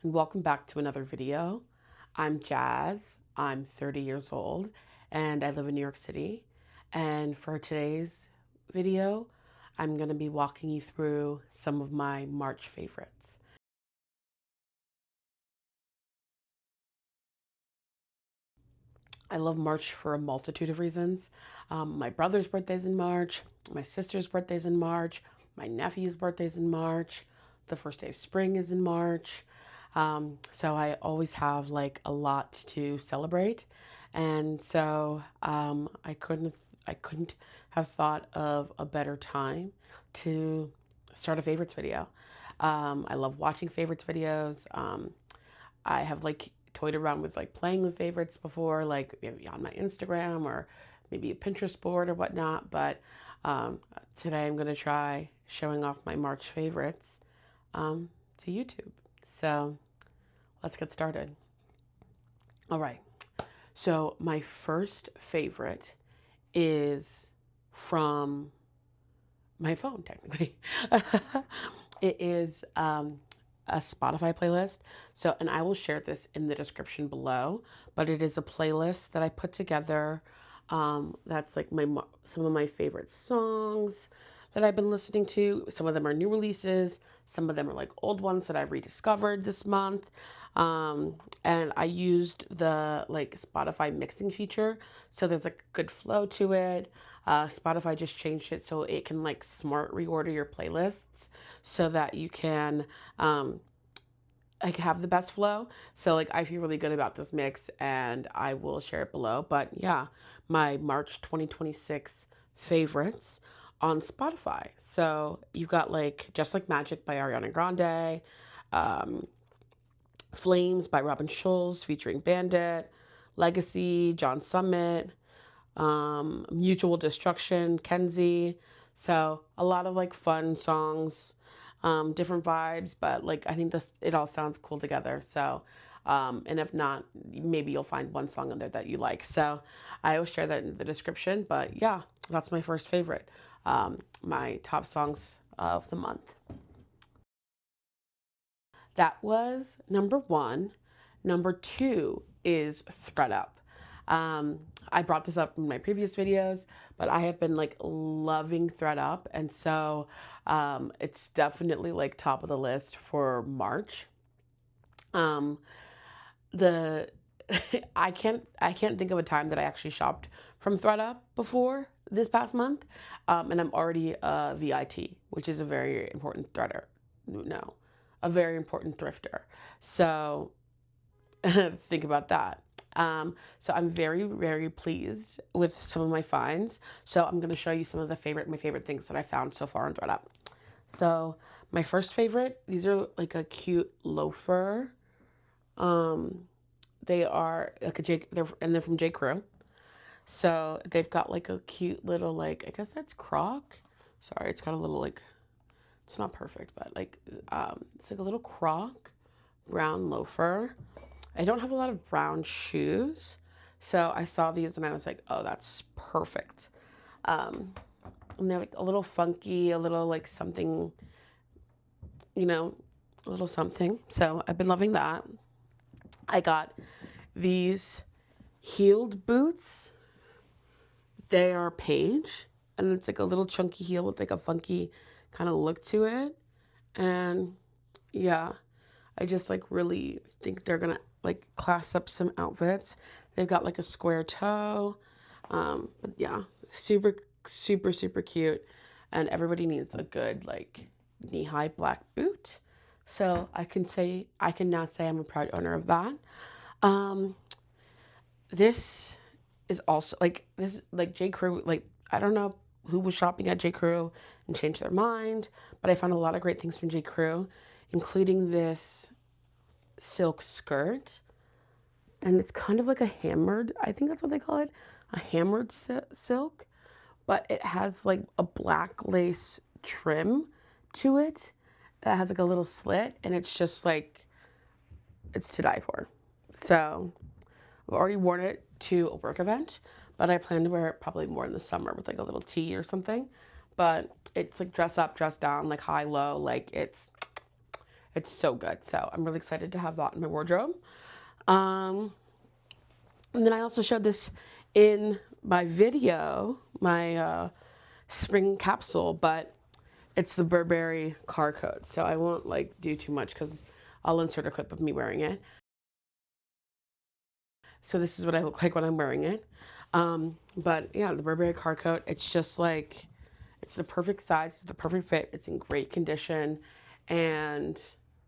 and welcome back to another video. I'm Jazz. I'm 30 years old and I live in New York City. And for today's video, I'm going to be walking you through some of my March favorites. I love March for a multitude of reasons. My brother's birthday's in March, my sister's birthday's in March, my nephew's birthday's in March, the first day of spring is in March. So I always have like a lot to celebrate, and so I couldn't have thought of a better time to start a favorites video. I love watching favorites videos. I have like toyed around with like playing with favorites before, like maybe on my Instagram or maybe a Pinterest board or whatnot. But today I'm going to try showing off my March favorites to YouTube. So let's get started. All right. So my first favorite is from my phone, technically. It is a Spotify playlist. So, and I will share this in the description below, but it is a playlist that I put together. That's like some of my favorite songs that I've been listening to. Some of them are new releases. Some of them are like old ones that I've rediscovered this month. And I used the like Spotify mixing feature, so there's like a good flow to it. Spotify just changed it so it can like smart reorder your playlists so that you can like have the best flow. So like I feel really good about this mix and I will share it below. But yeah, my March 2026 favorites on Spotify. So you've got like Just Like Magic by Ariana Grande, um, Flames by Robin Schulz featuring Bandit, Legacy, John Summit, Mutual Destruction, Kenzie. So a lot of like fun songs, different vibes, but like I think this it all sounds cool together. So, and if not, maybe you'll find one song in there that you like. So I will share that in the description. But yeah, that's my first favorite. My top songs of the month. That was number one. Number two is ThredUp. Um, I brought this up in my previous videos, but I have been like loving ThredUp, and so it's definitely like top of the list for March. Um, the I can't think of a time that I actually shopped from ThredUp before this past month, and I'm already a VIT, which is a very important thredder. No, a very important thrifter. So think about that. So I'm very, very pleased with some of my finds. So I'm going to show you some of my favorite things that I found so far on ThredUp. So my first favorite, these are like a cute loafer. Um, they are like they're from J. Crew. So they've got like a cute little like I guess that's croc. Sorry, it's got a little like it's not perfect, but like it's like a little croc brown loafer. I don't have a lot of brown shoes, so I saw these and I was like, oh, that's perfect. Um, and they're like a little funky, a little like something, you know, a little something. So I've been loving that. I got these heeled boots. They are beige, and it's like a little chunky heel with like a funky kind of look to it. And yeah, I just like really think they're gonna like class up some outfits. They've got like a square toe. But yeah, super, super, super cute. And everybody needs a good like knee-high black boot. So I can now say I'm a proud owner of that. Um, this is also like this like J. Crew, like I don't know who was shopping at J. Crew and changed their mind, but I found a lot of great things from J. Crew, including this silk skirt, and it's kind of like a hammered, I think that's what they call it, a hammered silk, but it has like a black lace trim to it that has like a little slit, and it's just like it's to die for. So I've already worn it to a work event, but I plan to wear it probably more in the summer with like a little tee or something. But it's like dress up, dress down, like high low, like it's It's so good. So I'm really excited to have that in my wardrobe. And then I also showed this in my video, my spring capsule, but it's the Burberry car coat. So I won't like do too much because I'll insert a clip of me wearing it. So this is what I look like when I'm wearing it. But yeah, the Burberry car coat, it's just like, it's the perfect size, the perfect fit. It's in great condition. And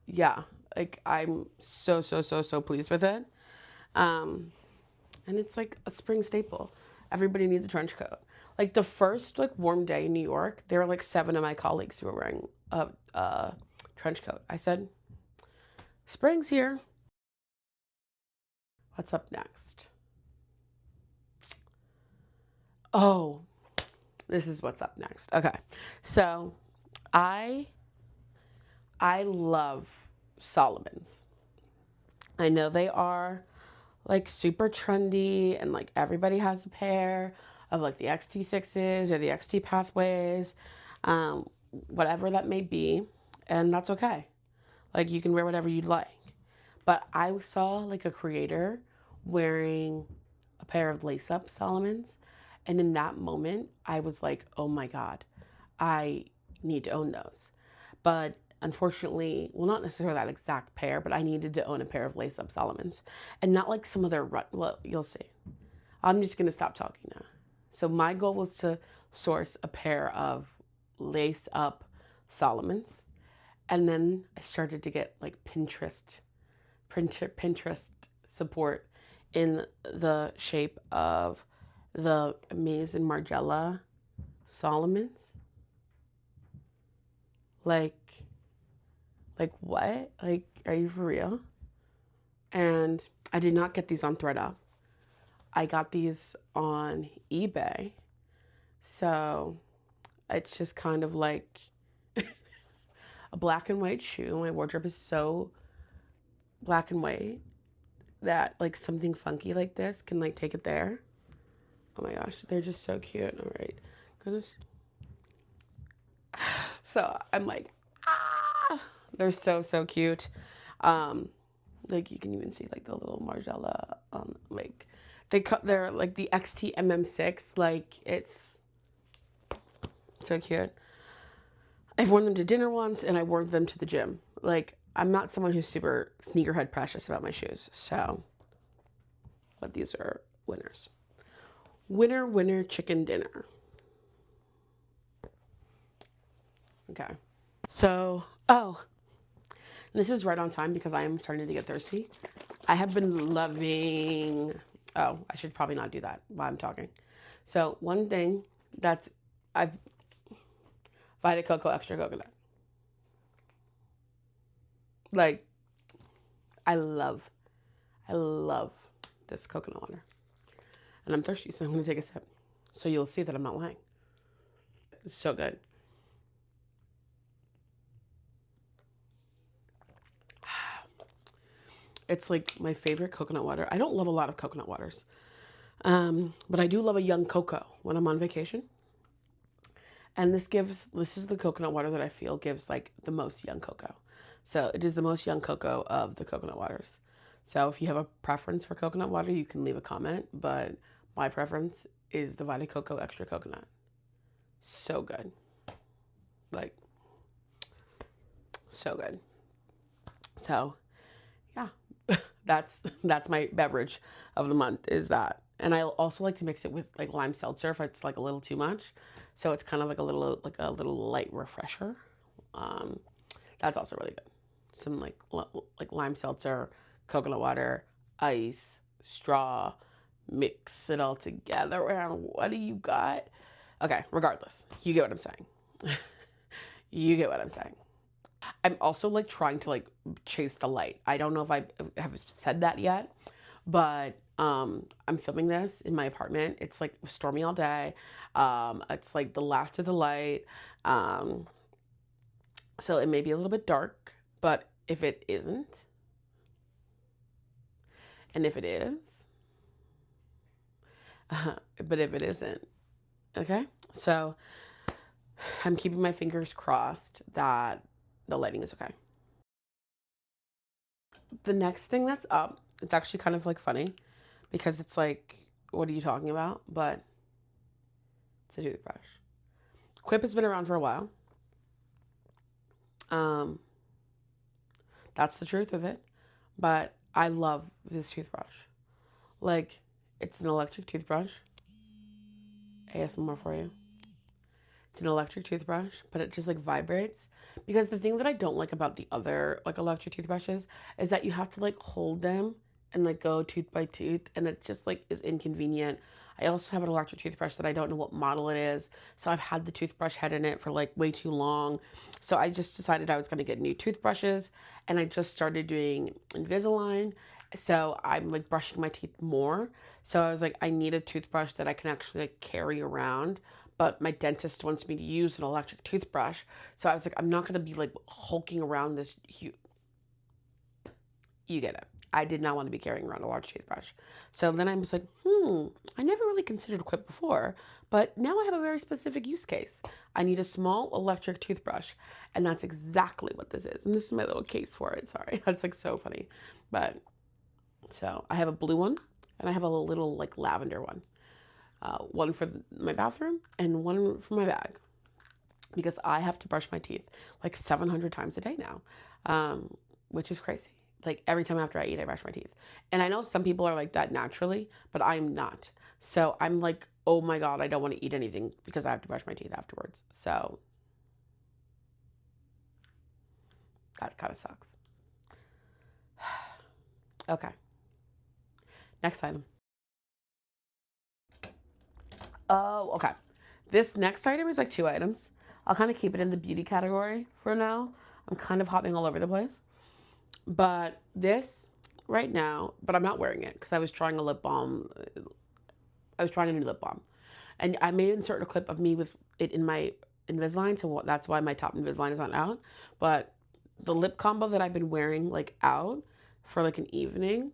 yeah, like I'm so, so, so, so pleased with it. And it's like a spring staple. Everybody needs a trench coat. Like the first like warm day in New York, there were like 7 of my colleagues who were wearing a trench coat. I said, spring's here. What's up next? Oh, this is what's up next. Okay. So I love Solomon's. I know they are like super trendy and like everybody has a pair of like the XT6s or the XT pathways, whatever that may be, and that's okay. Like you can wear whatever you'd like. But I saw like a creator wearing a pair of lace-up Solomons, and in that moment I was like, oh my God, I need to own those. But unfortunately, well, not necessarily that exact pair, but I needed to own a pair of lace-up Solomons, and not like some of their well, you'll see. I'm just gonna stop talking now. So my goal was to source a pair of lace-up Solomons, and then I started to get like Pinterest support in the shape of the Maze and Margiela Solomons. Like what? Like, are you for real? And I did not get these on ThredUp. I got these on eBay. So it's just kind of like a black and white shoe. My wardrobe is so black and white that like something funky like this can like take it there. Oh my gosh, they're just so cute. All right, so I'm like, ah, they're so so cute. Like you can even see like the little Margiela, like they're like the XT MM6. Like it's so cute. I've worn them to dinner once, and I wore them to the gym. Like I'm not someone who's super sneakerhead precious about my shoes, so. But these are winners. Winner, winner, chicken dinner. Okay. So, oh, this is right on time because I am starting to get thirsty. I have been loving, oh, I should probably not do that while I'm talking. So one thing that's, Vita Coco extra coconut. Like, I love this coconut water. And I'm thirsty, so I'm gonna take a sip. So you'll see that I'm not lying. It's so good. It's like my favorite coconut water. I don't love a lot of coconut waters, but I do love a young cocoa when I'm on vacation. And this is the coconut water that I feel gives like the most young cocoa. So it is the most young cocoa of the coconut waters. So if you have a preference for coconut water, you can leave a comment, but my preference is the Vita Coco extra coconut. So good. Like, so good. So yeah, that's my beverage of the month is that. And I also like to mix it with like lime seltzer if it's like a little too much. So it's kind of like a little light refresher. That's also really good. Some like lime seltzer, coconut water, ice, straw, mix it all together. And what do you got? Okay, regardless, you get what I'm saying. You get what I'm saying. I'm also like trying to like chase the light. I don't know if I have said that yet, but I'm filming this in my apartment. It's like stormy all day. It's like the last of the light. So it may be a little bit dark, but if it isn't, and if it is, but if it isn't, okay? So I'm keeping my fingers crossed that the lighting is okay. the next thing that's up, it's actually kind of like funny because it's like, what are you talking about? But it's a toothbrush. Quip has been around for a while. Um, that's the truth of it. But I love this toothbrush. Like, it's an electric toothbrush. ASMR for you. It's an electric toothbrush, but it just like vibrates. Because the thing that I don't like about the other like electric toothbrushes is that you have to like hold them and like go tooth by tooth, and it just like is inconvenient. I also have an electric toothbrush that I don't know what model it is, so I've had the toothbrush head in it for like way too long. So I just decided I was going to get new toothbrushes, and I just started doing Invisalign. So I'm like brushing my teeth more. So I was like, I need a toothbrush that I can actually like carry around, but my dentist wants me to use an electric toothbrush. So I was like, I'm not going to be like hulking around this. You get it. I did not want to be carrying around a large toothbrush. So then I was like, I never really considered Quip before, but now I have a very specific use case. I need a small electric toothbrush, and that's exactly what this is. And this is my little case for it. Sorry, that's like so funny. But so I have a blue one, and I have a little like lavender one. One for my bathroom and one for my bag, because I have to brush my teeth like 700 times a day now, which is crazy. Like every time after I eat, I brush my teeth. And I know some people are like that naturally, but I'm not. So I'm like, oh my God, I don't want to eat anything because I have to brush my teeth afterwards. So that kind of sucks. Okay. Next item. Oh, okay. This next item is like 2 items. I'll kind of keep it in the beauty category for now. I'm kind of hopping all over the place. But this right now, but I'm not wearing it because I was trying a lip balm. I was trying a new lip balm. And I may insert a clip of me with it in my Invisalign, so that's why my top Invisalign is not out. But the lip combo that I've been wearing like out for like an evening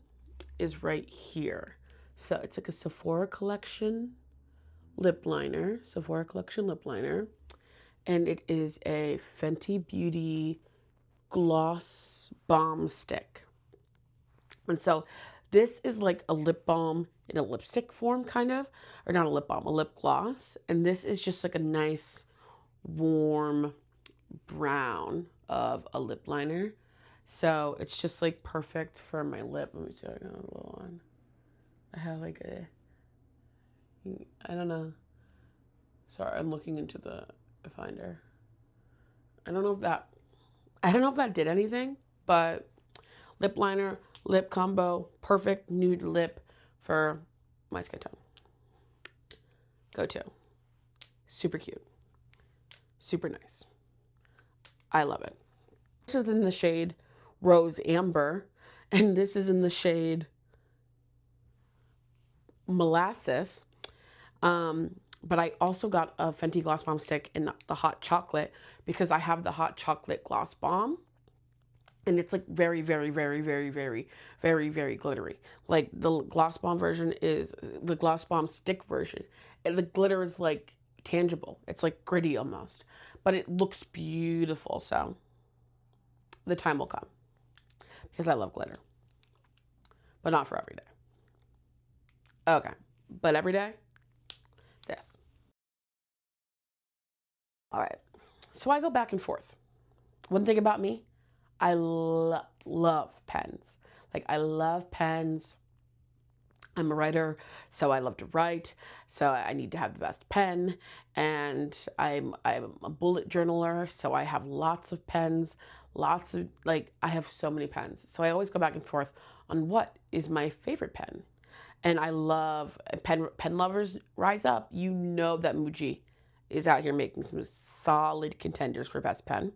is right here. So it's like a Sephora collection lip liner, Sephora collection lip liner. And it is a Fenty Beauty gloss balm stick. And so this is like a lip balm in a lipstick form, kind of, or not a lip balm, a lip gloss. And this is just like a nice warm brown of a lip liner. So it's just like perfect for my lip. Let me show you a little one. I have like I don't know. Sorry, I'm looking into the finder. I don't know if that did anything, but lip liner, lip combo, perfect nude lip for my skin tone. Go to. Super cute. Super nice. I love it. This is in the shade Rose Amber, and this is in the shade Molasses. But I also got a Fenty Gloss Bomb stick in the hot chocolate because I have the hot chocolate gloss bomb. And it's like very, very, very, very, very, very, very glittery. Like the gloss bomb version is the gloss bomb stick version. And the glitter is like tangible. It's like gritty almost. But it looks beautiful. So the time will come. Because I love glitter. But not for every day. Okay. But every day, this. All right. So I go back and forth. One thing about me, I love pens. Like, I love pens. I'm a writer, so I love to write. So I need to have the best pen. And I'm a bullet journaler, so I have lots of pens. Lots of, like, I have so many pens. So I always go back and forth on what is my favorite pen. And I love pen lovers rise up. You know that Muji is out here making some solid contenders for best pen.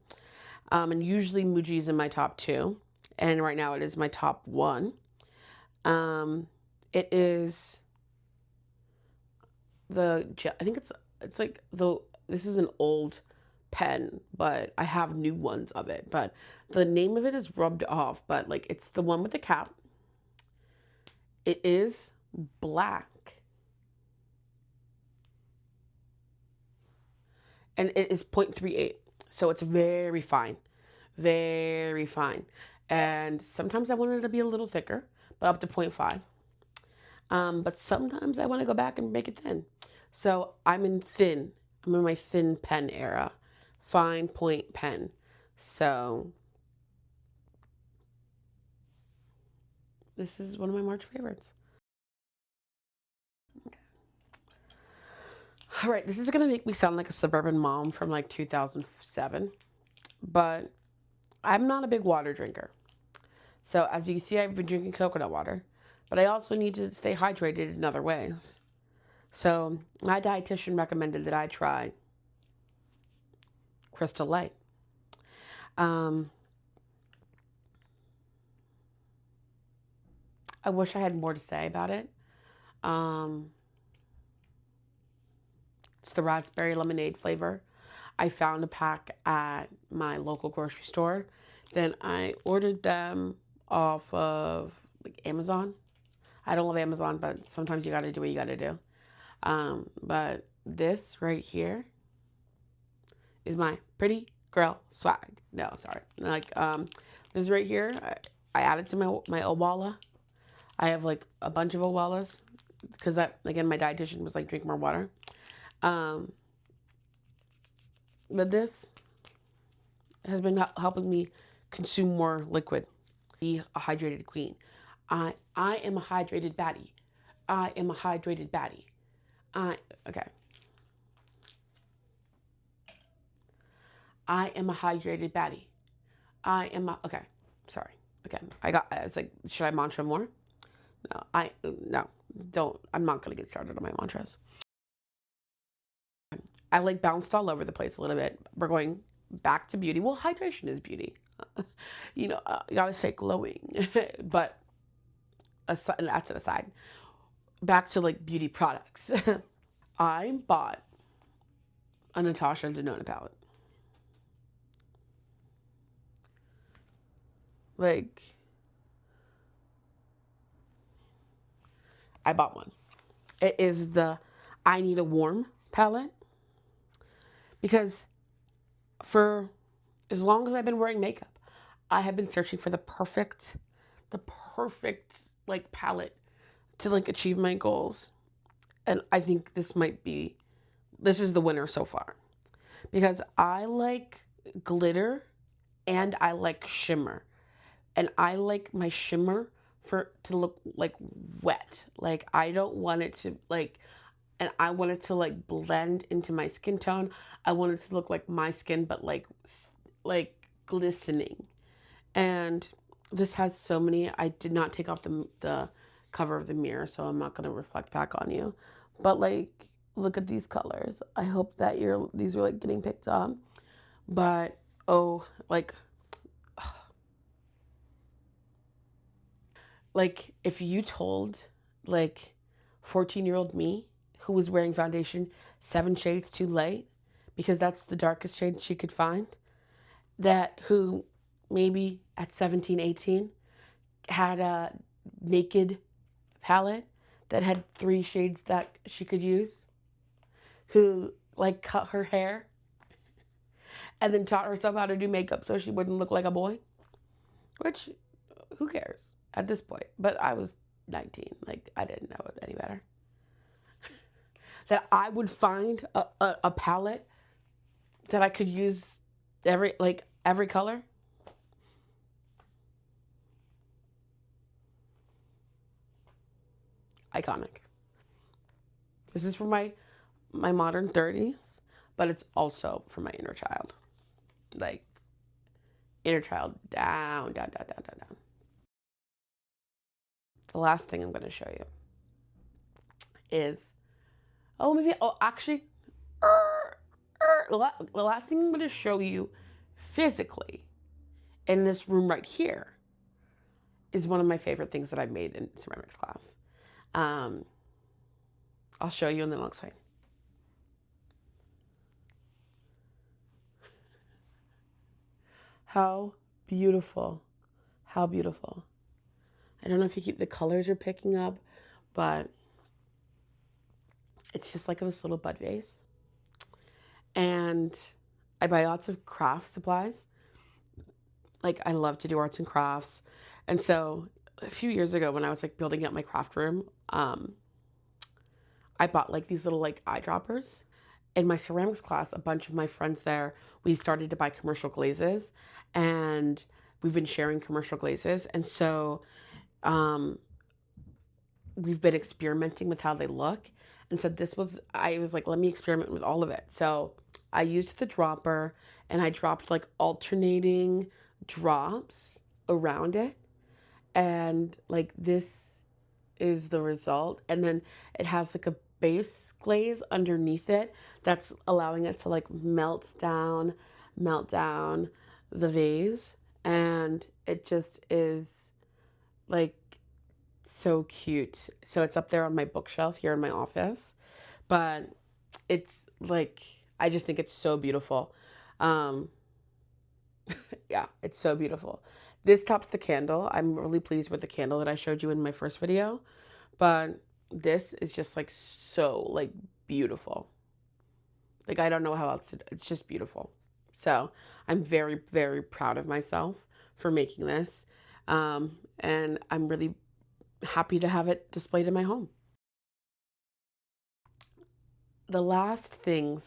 And usually Muji is in my top 2. And right now it is my top 1. It is I think it's like this is an old pen, but I have new ones of it. But the name of it is rubbed off, but like it's the one with the cap. It is black. And it is 0.38. So it's very fine. Very fine. And sometimes I want it to be a little thicker, but up to 0.5. But sometimes I want to go back and make it thin. So I'm in thin. I'm in my thin pen era, fine point pen. So this is one of my March favorites. Okay. All right, this is gonna make me sound like a suburban mom from like 2007, but I'm not a big water drinker. So as you can see, I've been drinking coconut water, but I also need to stay hydrated in other ways. So my dietitian recommended that I try Crystal Light. Um, I wish I had more to say about it. Um, it's the raspberry lemonade flavor. I found a pack at my local grocery store. Then I ordered them off of like Amazon. I don't love Amazon, but sometimes you gotta do what you gotta do. But this right here is my pretty girl swag. No, sorry. Like this right here, I added to my Owala. I have like a bunch of Owalas because that again my dietitian was like drink more water. Um, but this has been helping me consume more liquid. Be a hydrated queen. I am a hydrated baddie. I am a hydrated baddie. Okay. I am a hydrated baddie. I am a okay. Sorry. Again, it's like, should I mantra more? No. Don't. I'm not gonna get started on my mantras. I like bounced all over the place a little bit. We're going back to beauty. Well, hydration is beauty. You gotta stay glowing. But that's an aside. Back to like beauty products. I bought a Natasha Denona palette. Like, I bought one. It is the I Need a Warm palette because for as long as I've been wearing makeup, I have been searching for the perfect like palette to like achieve my goals. And I think this is the winner so far because I like glitter and I like shimmer. And I like my shimmer to look like wet. Like I don't want it to like and I want it to like blend into my skin tone. I want it to look like my skin but like glistening. And this has so many. I did not take off the cover of the mirror, so I'm not going to reflect back on you. But like look at these colors. I hope that these are like getting picked up. But oh, like if you told like 14-year-old me who was wearing foundation 7 shades too light because that's the darkest shade she could find, that who maybe at 17, 18 had a naked palette that had 3 shades that she could use, who like cut her hair and then taught herself how to do makeup so she wouldn't look like a boy, which who cares at this point? But I was 19, like I didn't know it any better. That I would find a palette that I could use every color. Iconic. This is for my modern 30s, but it's also for my inner child. Like inner child down, down, down, down, down, down. The last thing I'm going to show you is actually the last thing I'm going to show you physically in this room right here is one of my favorite things that I've made in ceramics class. Um, I'll show you and then I'll explain. How beautiful. How beautiful. I don't know if the colors are picking up, but it's just like this little bud vase. And I buy lots of craft supplies like I love to do arts and crafts. And so a few years ago when I was like building up my craft room, I bought like these little like eyedroppers. In my ceramics class, a bunch of my friends there, we started to buy commercial glazes, and we've been sharing commercial glazes. And so um, we've been experimenting with how they look. And so I was like, let me experiment with all of it. So I used the dropper and I dropped like alternating drops around it. And like this is the result. And then it has like a base glaze underneath it that's allowing it to like melt down the vase. And it just is like so cute. So it's up there on my bookshelf here in my office. But it's like, I just think it's so beautiful. Um, yeah, it's so beautiful. This tops the candle. I'm really pleased with the candle that I showed you in my first video. But this is just like so like beautiful. Like I don't know how else to, it's just beautiful. So I'm very, very proud of myself for making this. And I'm really happy to have it displayed in my home. The last things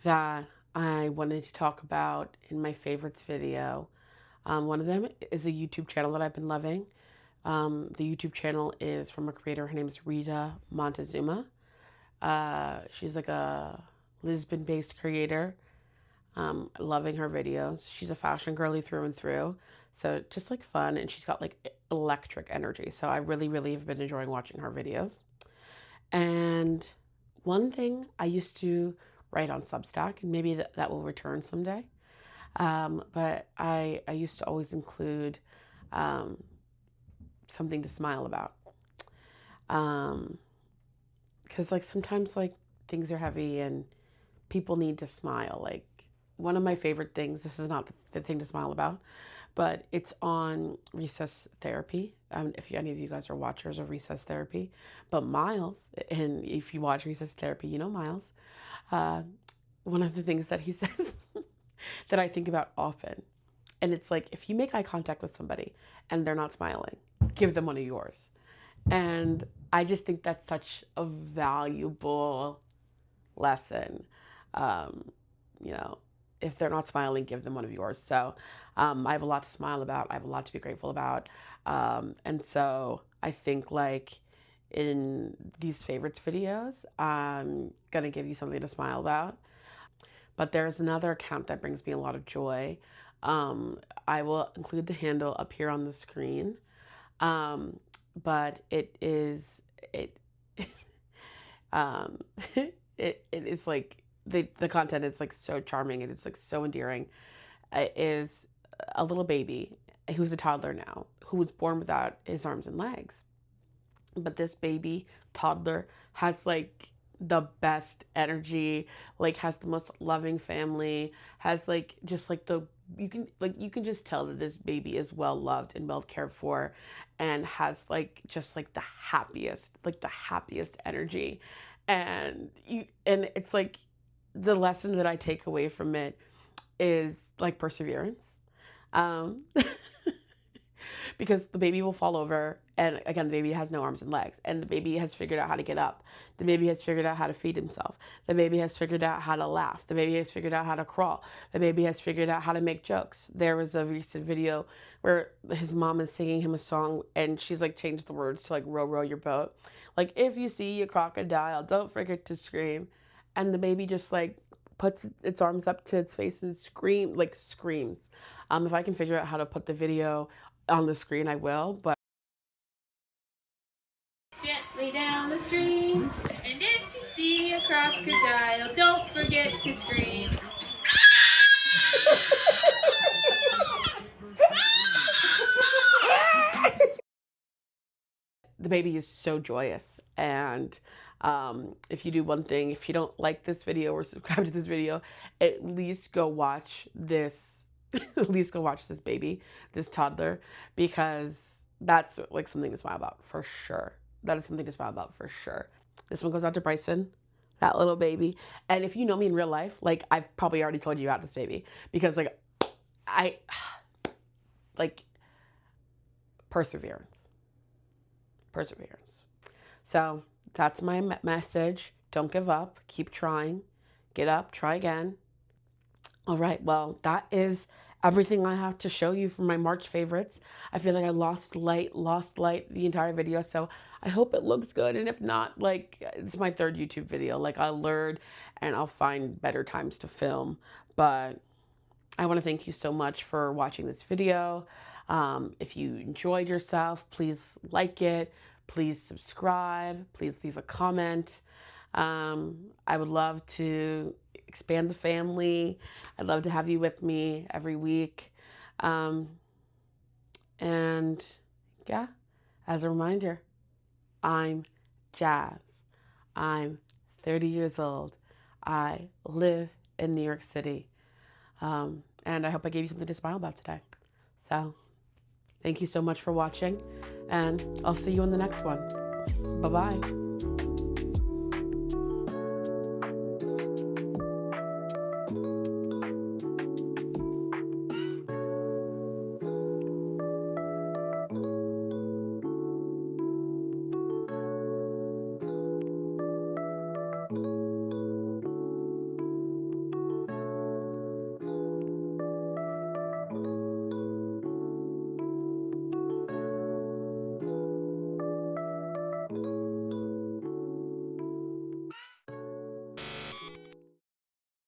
that I wanted to talk about in my favorites video, one of them is a YouTube channel that I've been loving. The YouTube channel is from a creator. Her name is Rita Montezuma. She's like a Lisbon-based creator. Loving her videos. She's a fashion girly through and through. So just like fun, and she's got like electric energy. So I really, really have been enjoying watching her videos. And one thing I used to write on Substack, and maybe that will return someday. But I used to always include um, something to smile about. Because like sometimes like things are heavy and people need to smile. Like one of my favorite things, this is not the thing to smile about, but it's on recess therapy. If any of you guys are watchers of recess therapy, but Miles, and if you watch recess therapy, you know Miles. Uh, One of the things that he says that I think about often, and it's like if you make eye contact with somebody and they're not smiling, give them one of yours. And I just think that's such a valuable lesson. Um, you know, if they're not smiling, give them one of yours. So I have a lot to smile about. I have a lot to be grateful about. And so I think like in these favorites videos, I'm going to give you something to smile about. But there's another account that brings me a lot of joy. I will include the handle up here on the screen. Um, but it um, it is like the content is like so charming. It is like so endearing. It is a little baby who's a toddler now, who was born without his arms and legs. But this baby toddler has like the best energy, like has the most loving family, has like just like you can just tell that this baby is well loved and well cared for, and has like just like the happiest energy. And it's like the lesson that I take away from it is like perseverance. Um, because the baby will fall over, and again the baby has no arms and legs, and the baby has figured out how to get up, the baby has figured out how to feed himself, the baby has figured out how to laugh, the baby has figured out how to crawl, the baby has figured out how to make jokes. There was a recent video where his mom is singing him a song, and she's like changed the words to like row row your boat, like if you see a crocodile don't forget to scream. And the baby just like puts its arms up to its face and screams. If I can figure out how to put the video on the screen, I will. But gently down the stream, and if you see a crocodile, don't forget to scream. the baby is so joyous. And if you do one thing, if you don't like this video or subscribe to this video, at least go watch this. At least go watch this baby, this toddler, because that's like something to smile about for sure. That is something to smile about for sure. This one goes out to Bryson, that little baby. And if you know me in real life, like I've probably already told you about this baby, because like I like perseverance. Perseverance. So that's my message. Don't give up. Keep trying. Get up. Try again. All right. Well, that is everything I have to show you for my March favorites. I feel like I lost light the entire video. So I hope it looks good. And if not, like, it's my third YouTube video. Like, I'll learn and I'll find better times to film. But I want to thank you so much for watching this video. If you enjoyed yourself, please like it. Please subscribe. Please leave a comment. I would love to expand the family. I'd love to have you with me every week. And yeah, as a reminder, I'm Jazz. I'm 30 years old. I live in New York City. And I hope I gave you something to smile about today. So thank you so much for watching, and I'll see you in the next one. Bye-bye.